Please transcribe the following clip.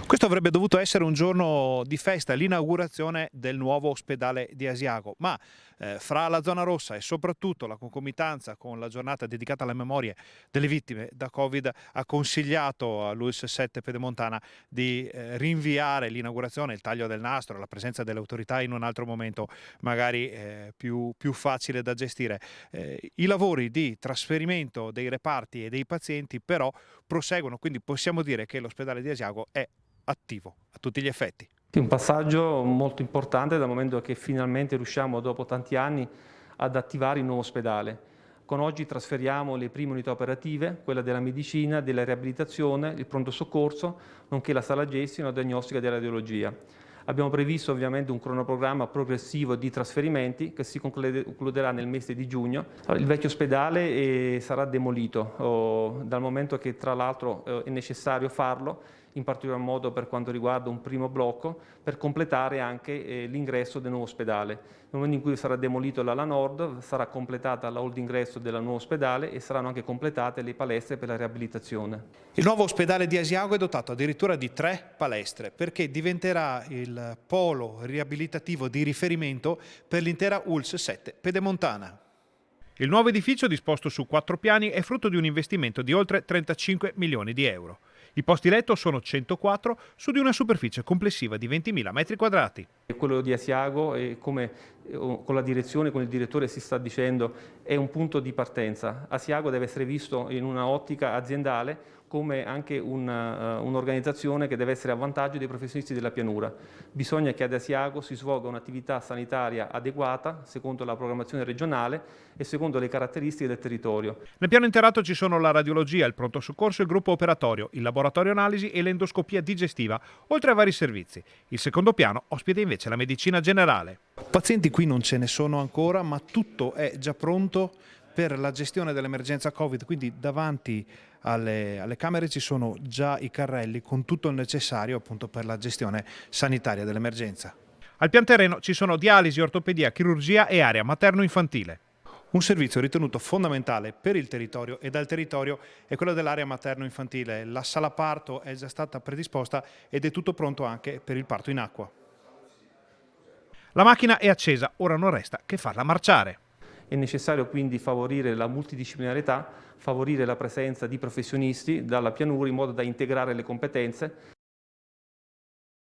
Questo avrebbe dovuto essere un giorno di festa, l'inaugurazione del nuovo ospedale di Asiago, ma fra la zona rossa e soprattutto la concomitanza con la giornata dedicata alle memorie delle vittime da Covid ha consigliato all'ULSS 7 Pedemontana di rinviare l'inaugurazione, il taglio del nastro, la presenza delle autorità in un altro momento magari più facile da gestire. I lavori di trasferimento dei reparti e dei pazienti però proseguono, quindi possiamo dire che l'ospedale di Asiago è attivo a tutti gli effetti. Sì, un passaggio molto importante dal momento che finalmente riusciamo dopo tanti anni ad attivare il nuovo ospedale. Con oggi trasferiamo le prime unità operative, quella della medicina, della riabilitazione, il pronto soccorso, nonché la sala gessi e la diagnostica della radiologia. Abbiamo previsto ovviamente un cronoprogramma progressivo di trasferimenti che si concluderà nel mese di giugno. Il vecchio ospedale sarà demolito dal momento che tra l'altro è necessario farlo, in particolar modo per quanto riguarda un primo blocco, per completare anche l'ingresso del nuovo ospedale. Nel momento in cui sarà demolito l'ala nord, sarà completata la hall d'ingresso del nuovo ospedale e saranno anche completate le palestre per la riabilitazione. Il nuovo ospedale di Asiago è dotato addirittura di 3 palestre perché diventerà il polo riabilitativo di riferimento per l'intera ULSS 7 Pedemontana. Il nuovo edificio, disposto su 4 piani, è frutto di un investimento di oltre 35 milioni di euro. I posti letto sono 104 su di una superficie complessiva di 20.000 metri quadrati. Quello di Asiago, come con la direzione, con il direttore si sta dicendo, è un punto di partenza. Asiago deve essere visto in una ottica aziendale come anche un'organizzazione che deve essere a vantaggio dei professionisti della pianura. Bisogna che ad Asiago si svolga un'attività sanitaria adeguata, secondo la programmazione regionale e secondo le caratteristiche del territorio. Nel piano interrato ci sono la radiologia, il pronto soccorso, il gruppo operatorio, il laboratorio analisi e l'endoscopia digestiva, oltre a vari servizi. Il secondo piano ospita invece la medicina generale. Pazienti qui non ce ne sono ancora, ma tutto è già pronto per la gestione dell'emergenza Covid, quindi davanti alle camere ci sono già i carrelli con tutto il necessario appunto per la gestione sanitaria dell'emergenza. Al pian terreno ci sono dialisi, ortopedia, chirurgia e area materno-infantile. Un servizio ritenuto fondamentale per il territorio e dal territorio è quello dell'area materno-infantile. La sala parto è già stata predisposta ed è tutto pronto anche per il parto in acqua. La macchina è accesa, ora non resta che farla marciare. È necessario quindi favorire la multidisciplinarietà, favorire la presenza di professionisti dalla pianura in modo da integrare le competenze